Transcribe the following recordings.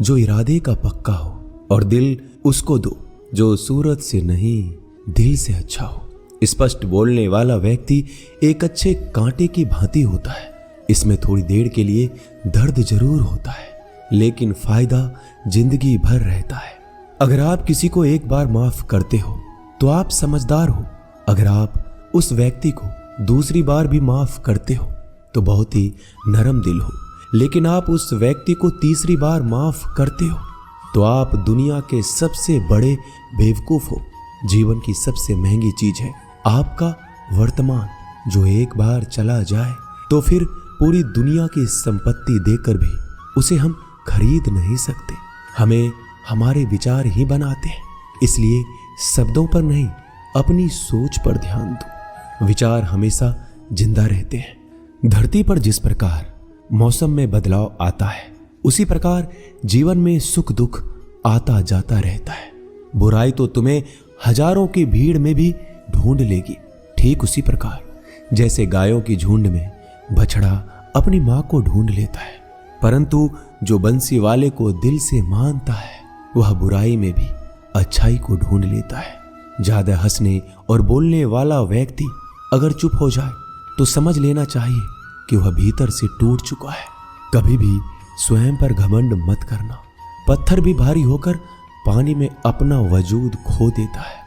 जो इरादे का पक्का हो, और दिल उसको दो जो सूरत से नहीं दिल से अच्छा हो। स्पष्ट बोलने वाला व्यक्ति एक अच्छे कांटे की भांति होता है। इसमें थोड़ी देर के लिए दर्द जरूर होता है, लेकिन फायदा जिंदगी भर रहता है। अगर आप किसी को एक बार माफ करते हो तो आप समझदार हो। अगर आप उस व्यक्ति को दूसरी बार भी माफ करते हो तो बहुत ही नरम दिल हो। लेकिन आप उस व्यक्ति को तीसरी बार माफ करते हो तो आप दुनिया के सबसे बड़े बेवकूफ हो। जीवन की सबसे महंगी चीज है आपका वर्तमान, जो एक बार चला जाए तो फिर पूरी दुनिया की संपत्ति देकर भी उसे हम खरीद नहीं सकते। हमें हमारे विचार ही बनाते हैं, इसलिए शब्दों पर नहीं अपनी सोच पर ध्यान दो। विचार हमेशा जिंदा रहते हैं। धरती पर जिस प्रकार मौसम में बदलाव आता है, उसी प्रकार जीवन में सुख दुख आता जाता रहता है। बुराई तो तुम्हें हजारों की भीड़ में भी ढूंढ लेगी। ठीक उसी प्रकार जैसे गायों की झुंड में बछड़ा अपनी मां को ढूंढ लेता है, परंतु जो बंसी वाले को दिल से मानता है वह बुराई में भी अच्छाई को ढूंढ लेता है। ज्यादा हंसने और बोलने वाला व्यक्ति अगर चुप हो जाए तो समझ लेना चाहिए कि वह भीतर से टूट चुका है। कभी भी स्वयं पर घमंड मत करना। पत्थर भी भारी होकर पानी में अपना वजूद खो देता है।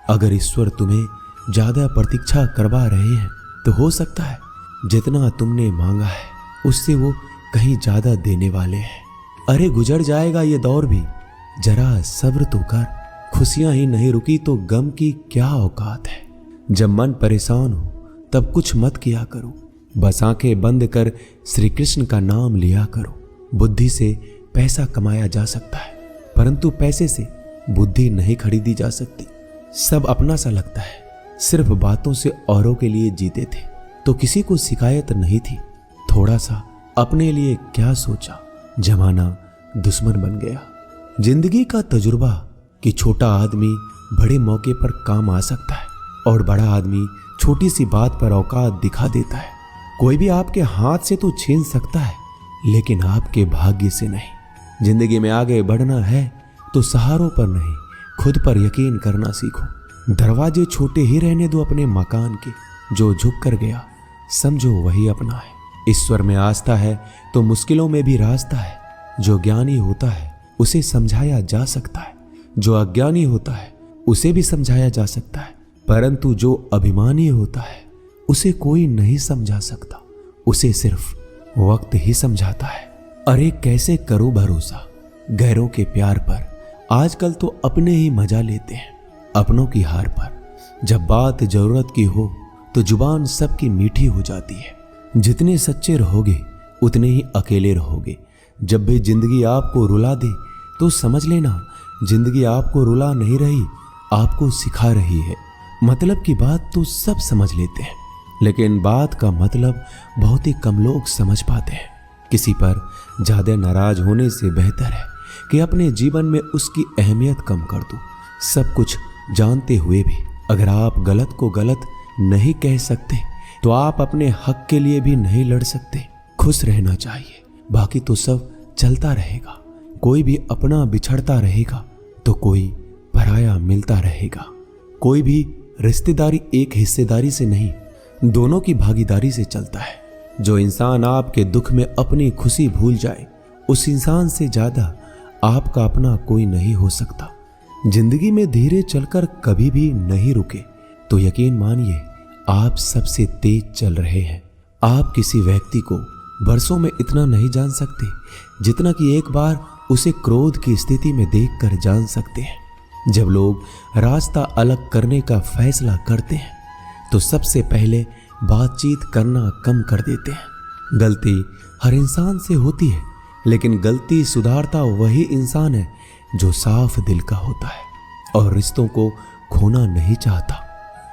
अगर ईश्वर तुम्हें ज्यादा प्रतीक्षा करवा रहे हैं तो हो सकता है जितना तुमने मांगा है उससे वो कहीं ज्यादा देने वाले हैं। अरे गुजर जाएगा ये दौर भी, जरा सब्र तो कर। खुशियां ही नहीं रुकी तो गम की क्या औकात है। जब मन परेशान हो तब कुछ मत किया करो, बस आंखें बंद कर श्री कृष्ण का नाम लिया करो। बुद्धि से पैसा कमाया जा सकता है, परंतु पैसे से बुद्धि नहीं खरीदी जा सकती। सब अपना सा लगता है। सिर्फ बातों से औरों के लिए जीते थे तो किसी को शिकायत नहीं थी। थोड़ा सा अपने लिए क्या सोचा, जमाना दुश्मन बन गया। जिंदगी का तजुर्बा कि छोटा आदमी बड़े मौके पर काम आ सकता है और बड़ा आदमी छोटी सी बात पर औकात दिखा देता है। कोई भी आपके हाथ से तो छीन सकता है, लेकिन आपके भाग्य से नहीं। जिंदगी में आगे बढ़ना है तो सहारों पर नहीं, खुद पर यकीन करना सीखो। दरवाजे छोटे ही रहने दो अपने मकान के। जो झुक कर गया समझो वही अपना है। ईश्वर में आस्था है तो मुश्किलों में भी रास्ता है। जो ज्ञानी होता है उसे समझाया जा सकता है, जो अज्ञानी होता है उसे भी समझाया जा सकता है, परंतु जो अभिमानी होता है उसे कोई नहीं समझा सकता। उसे सिर्फ वक्त ही समझाता है। अरे कैसे करो भरोसा गैरों के प्यार पर। आजकल तो अपने ही मजा लेते हैं अपनों की हार पर। जब बात जरूरत की हो तो जुबान सबकी मीठी हो जाती है। जितने सच्चे रहोगे उतने ही अकेले रहोगे। जब भी जिंदगी आपको रुला दे तो समझ लेना जिंदगी आपको रुला नहीं रही, आपको सिखा रही है। मतलब की बात तो सब समझ लेते हैं, लेकिन बात का मतलब बहुत ही कम लोग समझ पाते हैं। किसी पर ज्यादा नाराज होने से बेहतर है कि अपने जीवन में उसकी अहमियत कम कर दो। सब कुछ जानते हुए भी अगर आप गलत को गलत नहीं कह सकते तो आप अपने हक के लिए भी नहीं लड़ सकते। खुश रहना चाहिए, बाकी तो सब चलता रहेगा। कोई भी अपना बिछड़ता रहेगा तो कोई पराया मिलता रहेगा। कोई भी रिश्तेदारी एक हिस्सेदारी से नहीं, दोनों की भागीदारी से चलता है। जो इंसान आपके दुख में अपनी खुशी भूल जाए, उस इंसान से ज्यादा आपका अपना कोई नहीं हो सकता। जिंदगी में धीरे चलकर कभी भी नहीं रुके तो यकीन मानिए आप सबसे तेज चल रहे हैं। आप किसी व्यक्ति को बरसों में इतना नहीं जान सकते जितना कि एक बार उसे क्रोध की स्थिति में देखकर जान सकते हैं। जब लोग रास्ता अलग करने का फैसला करते हैं तो सबसे पहले बातचीत करना कम कर देते हैं। गलती हर इंसान से होती है, लेकिन गलती सुधारता वही इंसान है जो साफ दिल का होता है और रिश्तों को खोना नहीं चाहता।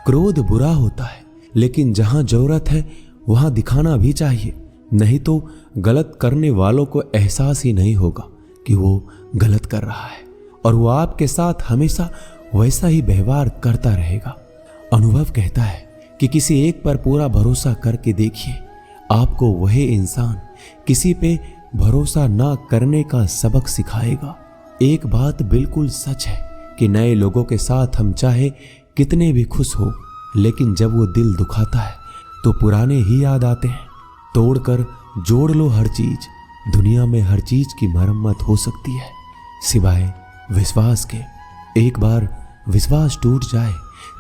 क्रोध बुरा होता है, लेकिन जहां जरूरत है वहां दिखाना भी चाहिए, नहीं तो गलत करने वालों को एहसास ही नहीं होगा कि वो गलत कर रहा है और वो आपके साथ हमेशा वैसा ही व्यवहार करता रहेगा। अनुभव कहता है कि किसी एक पर पूरा भरोसा करके देखिए, आपको वही इंसान किसी पे भरोसा ना करने का सबक सिखाएगा। एक बात बिल्कुल सच है कि नए लोगों के साथ हम चाहे कितने भी खुश हो, लेकिन जब वो दिल दुखाता है तो पुराने ही याद आते हैं। तोड़कर जोड़ लो हर चीज, दुनिया में हर चीज की मरम्मत हो सकती है सिवाय विश्वास के। एक बार विश्वास टूट जाए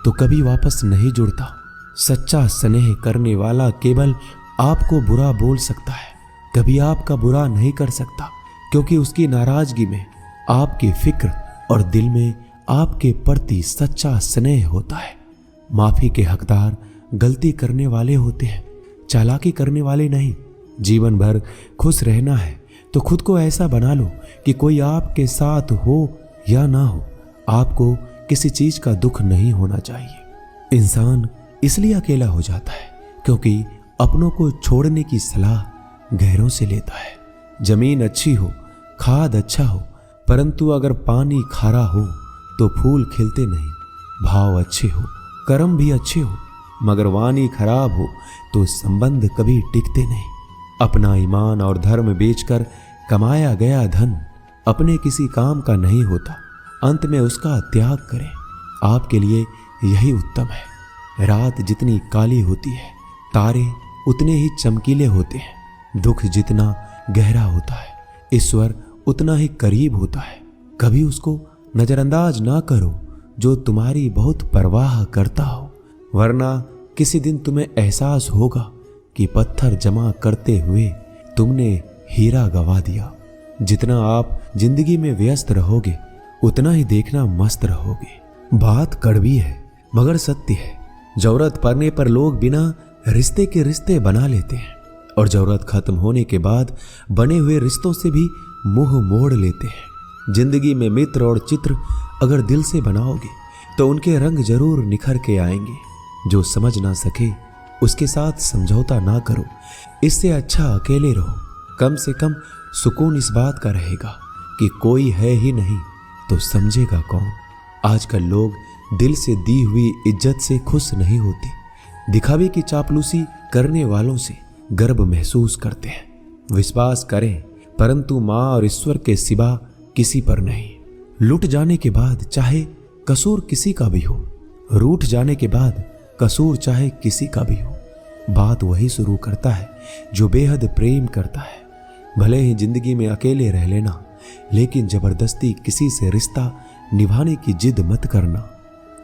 तो कभी वापस नहीं जुड़ता। सच्चा स्नेह करने वाला केवल आपको बुरा बोल सकता है, कभी आपका बुरा नहीं कर सकता, क्योंकि उसकी नाराजगी में आपकी फिक्र और दिल में आपके प्रति सच्चा स्नेह होता है। माफी के हकदार गलती करने वाले होते हैं, चालाकी करने वाले नहीं। जीवन भर खुश रहना है तो खुद को ऐसा बना लो कि कोई आपके साथ हो या ना हो, आपको किसी चीज का दुख नहीं होना चाहिए। इंसान इसलिए अकेला हो जाता है क्योंकि अपनों को छोड़ने की सलाह गैरों से लेता है। जमीन अच्छी हो, खाद अच्छा हो, परंतु अगर पानी खारा हो तो फूल खिलते नहीं। भाव अच्छे हो, कर्म भी अच्छे हो, मगर वाणी खराब हो तो संबंध कभी टिकते नहीं। अपना ईमान और धर्म बेचकर कमाया गया धन अपने किसी काम का नहीं होता, अंत में उसका त्याग करें। आपके लिए यही उत्तम है। रात जितनी काली होती है, तारे उतने ही चमकीले होते हैं। दुख जितना गहरा होता है, ईश्वर उतना ही करीब होता है। कभी उसको नजरअंदाज ना करो जो तुम्हारी बहुत परवाह करता हो, वरना किसी दिन तुम्हें एहसास होगा कि पत्थर जमा करते हुए तुमने हीरा गवा दिया। जितना आप जिंदगी में व्यस्त रहोगे उतना ही देखना मस्त रहोगे। बात कड़वी है मगर सत्य है। जरूरत पड़ने पर लोग बिना रिश्ते के रिश्ते बना लेते हैं और जरूरत खत्म होने के बाद बने हुए रिश्तों से भी मुंह मोड़ लेते हैं। जिंदगी में मित्र और चित्र अगर दिल से बनाओगे तो उनके रंग जरूर निखर के आएंगे। जो समझ ना सके उसके साथ समझौता ना करो, इससे अच्छा अकेले रहो। कम से कम सुकून इस बात का रहेगा कि कोई है ही नहीं तो समझेगा कौन। आजकल लोग दिल से दी हुई इज्जत से खुश नहीं होते, दिखावे की चापलूसी करने वालों से गर्व महसूस करते हैं। विश्वास करें परंतु माँ और ईश्वर के सिवा किसी पर नहीं। लुट जाने के बाद चाहे कसूर किसी का भी हो, रूठ जाने के बाद कसूर चाहे किसी का भी हो, बात वही शुरू करता है जो बेहद प्रेम करता है। भले ही जिंदगी में अकेले रह लेना, लेकिन जबरदस्ती किसी से रिश्ता निभाने की जिद मत करना।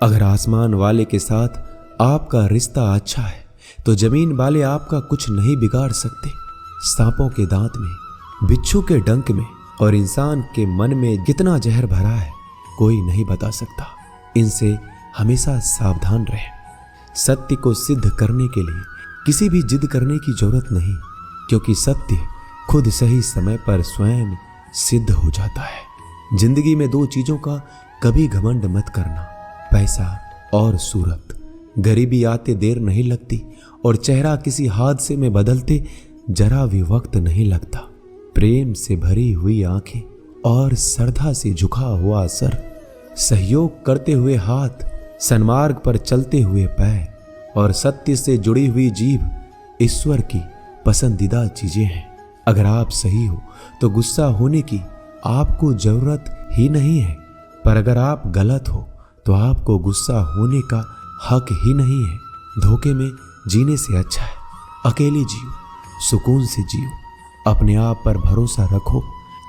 अगर आसमान वाले के साथ आपका रिश्ता अच्छा है तो जमीन वाले आपका कुछ नहीं बिगाड़ सकते। सांपों के दांत में, बिच्छू के डंक में और इंसान के मन में कितना जहर भरा है कोई नहीं बता सकता। इनसे हमेशा सावधान रहें। सत्य को सिद्ध करने के लिए किसी भी जिद करने की जरूरत नहीं, क्योंकि सत्य खुद सही समय पर स्वयं सिद्ध हो जाता है। जिंदगी में दो चीजों का कभी घमंड मत करना, पैसा और सूरत। गरीबी आते देर नहीं लगती और चेहरा किसी हादसे में बदलते जरा भी वक्त नहीं लगता। प्रेम से भरी हुई आंखें और श्रद्धा से झुका हुआ सर, सहयोग करते हुए हाथ, सन्मार्ग पर चलते हुए पैर और सत्य से जुड़ी हुई जीभ ईश्वर की पसंदीदा चीजें हैं। अगर आप सही हो तो गुस्सा होने की आपको जरूरत ही नहीं है, पर अगर आप गलत हो तो आपको गुस्सा होने का हक ही नहीं है। धोखे में जीने से अच्छा है अकेले जियो, सुकून से जियो, अपने आप पर भरोसा रखो।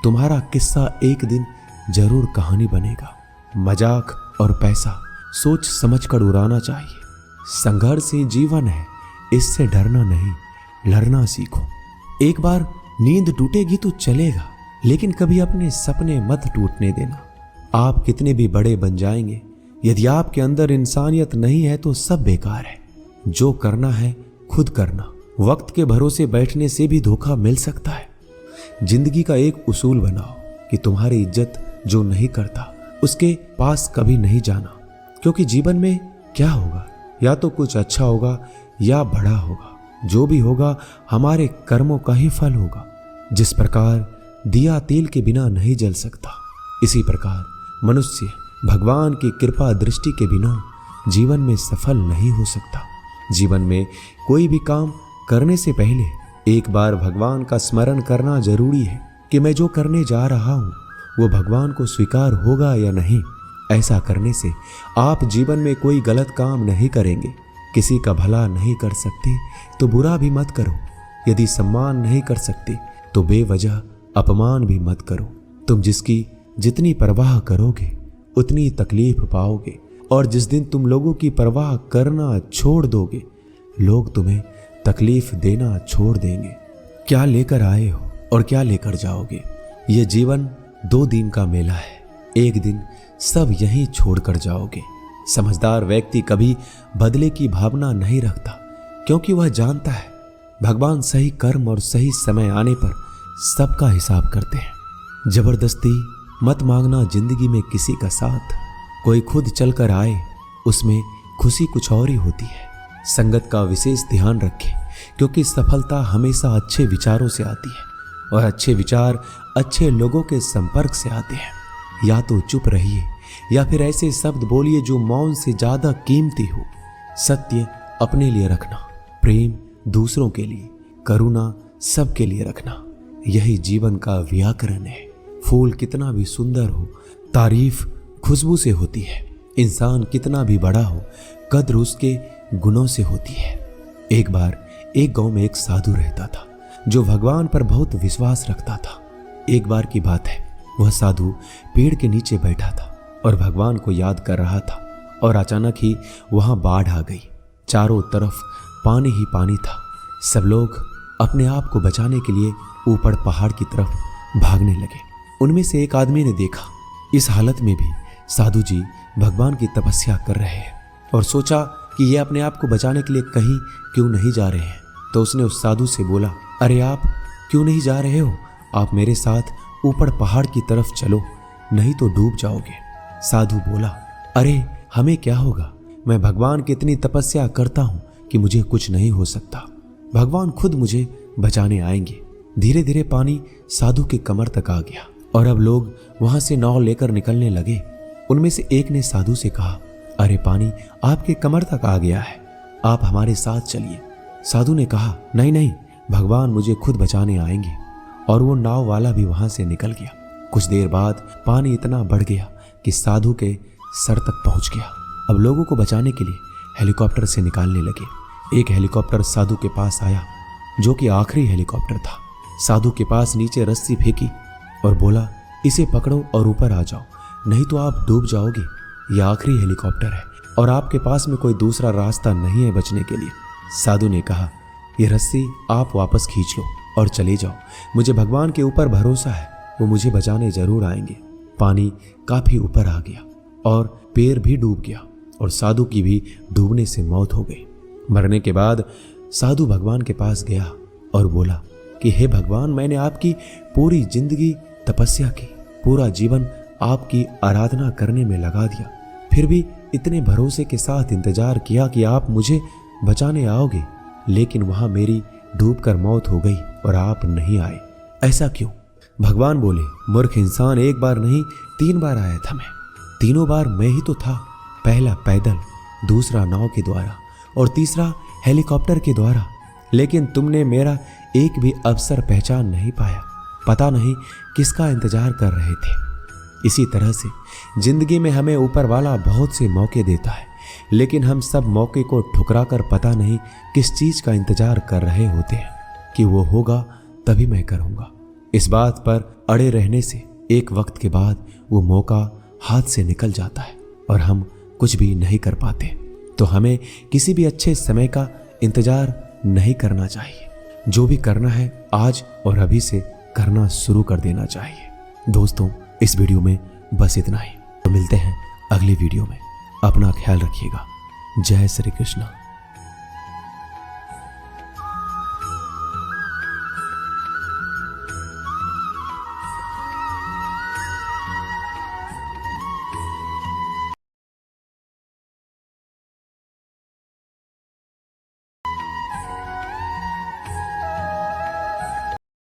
तुम्हारा किस्सा एक दिन जरूर कहानी बनेगा। मजाक और पैसा सोच समझकर उड़ाना चाहिए। संघर्ष ही जीवन है, इससे डरना नहीं, लड़ना सीखो। एक बार नींद टूटेगी तो चलेगा, लेकिन कभी अपने सपने मत टूटने देना। आप कितने भी बड़े बन जाएंगे, यदि आपके अंदर इंसानियत नहीं है तो सब बेकार है। जो करना है खुद करना। वक्त के भरोसे बैठने से भी धोखा मिल सकता है। जिंदगी का एक उसूल बनाओ कि तुम्हारी इज्जत जो नहीं करता उसके पास कभी नहीं जाना, क्योंकि जीवन में क्या होगा, या तो कुछ अच्छा होगा या बड़ा होगा। जो भी होगा हमारे कर्मों का ही फल होगा। जिस प्रकार दिया तेल के बिना नहीं जल सकता, इसी प्रकार मनुष्य भगवान की कृपा दृष्टि के बिना जीवन में सफल नहीं हो सकता। जीवन में कोई भी काम करने से पहले एक बार भगवान का स्मरण करना जरूरी है कि मैं जो करने जा रहा हूं वो भगवान को स्वीकार होगा या नहीं। ऐसा करने से आप जीवन में कोई गलत काम नहीं करेंगे। किसी का भला नहीं कर सकते तो बुरा भी मत करो। यदि सम्मान नहीं कर सकते तो बेवजह अपमान भी मत करो। तुम जिसकी जितनी परवाह करोगे उतनी तकलीफ पाओगे, और जिस दिन तुम लोगों की परवाह करना छोड़ दोगे लोग तुम्हें तकलीफ देना छोड़ देंगे। क्या लेकर आए हो और क्या लेकर जाओगे? ये जीवन 2 दिन का मेला है। एक दिन सब यहीं छोड़कर जाओगे। समझदार व्यक्ति कभी बदले की भावना नहीं रखता, क्योंकि वह जानता है भगवान सही कर्म और सही समय आने पर सबका हिसाब करते हैं। जबरदस्ती मत मांगना जिंदगी में किसी का साथ। कोई खुद चलकर आए उसमें खुशी कुछ और ही होती है। संगत का विशेष ध्यान रखें, क्योंकि सफलता हमेशा अच्छे विचारों से आती है और अच्छे विचार अच्छे लोगों के संपर्क से आते हैं। या तो चुप रहिए या फिर ऐसे शब्द बोलिए जो मौन से ज्यादा कीमती हो। सत्य अपने लिए रखना, प्रेम दूसरों के लिए, करुणा सबके लिए रखना, यही जीवन का व्याकरण है। फूल कितना भी सुंदर हो, तारीफ खुशबू से होती है। इंसान कितना भी बड़ा हो, कद्र उसके गुणों से होती है। एक बार एक गांव में एक साधु रहता था जो भगवान पर बहुत विश्वास रखता था। एक बार की बात है, वह साधु पेड़ के नीचे बैठा था और भगवान को याद कर रहा था, और अचानक ही वहां बाढ़ आ गई। चारों तरफ पानी ही पानी था। सब लोग अपने आप को बचाने के लिए ऊपर पहाड़ की तरफ भागने लगे। उनमें से एक आदमी ने देखा इस हालत में भी साधु जी भगवान की तपस्या कर रहे हैं, और सोचा कि ये अपने आप को बचाने के लिए कहीं क्यों नहीं जा रहे हैं। तो उसने उस साधु से बोला, अरे आप क्यों नहीं जा रहे हो? आप मेरे साथ ऊपर पहाड़ की तरफ चलो, नहीं तो डूब जाओगे। साधु बोला, अरे हमें क्या होगा? मैं भगवान की इतनी तपस्या करता हूं कि मुझे कुछ नहीं हो सकता। भगवान खुद मुझे बचाने आएंगे। धीरे धीरे पानी साधु के कमर तक आ गया और अब लोग वहां से नाव लेकर निकलने लगे। उनमें से एक ने साधु से कहा, अरे पानी आपके कमर तक आ गया है, आप हमारे साथ चलिए। साधु ने कहा, नहीं नहीं, भगवान मुझे खुद बचाने आएंगे। और वो नाव वाला भी वहां से निकल गया। कुछ देर बाद पानी इतना बढ़ गया कि साधु के सर तक पहुंच गया। अब लोगों को बचाने के लिए हेलीकॉप्टर से निकालने लगे। एक हेलीकॉप्टर साधु के पास आया, जो कि आखिरी हेलीकॉप्टर था। साधु के पास नीचे रस्सी फेंकी और बोला, इसे पकड़ो और ऊपर आ जाओ, नहीं तो आप डूब जाओगे। यह आखिरी हेलीकॉप्टर है और आपके पास में कोई दूसरा रास्ता नहीं है बचने के लिए। साधु ने कहा, यह रस्सी आप वापस खींच लो और चले जाओ। मुझे भगवान के ऊपर भरोसा है, वो मुझे बचाने जरूर आएंगे। पानी काफी ऊपर आ गया और पैर भी डूब गया और साधु की भी डूबने से मौत हो गई। मरने के बाद साधु भगवान के पास गया और बोला कि हे भगवान, मैंने आपकी पूरी जिंदगी तपस्या की, पूरा जीवन आपकी आराधना करने में लगा दिया, फिर भी इतने भरोसे के साथ इंतजार किया कि आप मुझे बचाने आओगे, लेकिन वहां मेरी डूबकर मौत हो गई और आप नहीं आए। ऐसा क्यों? भगवान बोले, मूर्ख इंसान, एक बार नहीं 3 बार आया था मैं। तीनों बार मैं ही तो था। पहला पैदल, दूसरा नाव के द्वारा और तीसरा हेलीकॉप्टर के द्वारा, लेकिन तुमने मेरा एक भी अवसर पहचान नहीं पाया। पता नहीं किसका इंतजार कर रहे थे। इसी तरह से जिंदगी में हमें ऊपर वाला बहुत से मौके देता है, लेकिन हम सब मौके को ठुकराकर पता नहीं किस चीज का इंतजार कर रहे होते हैं कि वो होगा तभी मैं करूंगा। इस बात पर अड़े रहने से एक वक्त के बाद वो मौका हाथ से निकल जाता है और हम कुछ भी नहीं कर पाते। तो हमें किसी भी अच्छे समय का इंतजार नहीं करना चाहिए। जो भी करना है आज और अभी से करना शुरू कर देना चाहिए। दोस्तों, इस वीडियो में बस इतना ही। तो मिलते हैं अगली वीडियो में। अपना ख्याल रखिएगा। जय श्री कृष्ण।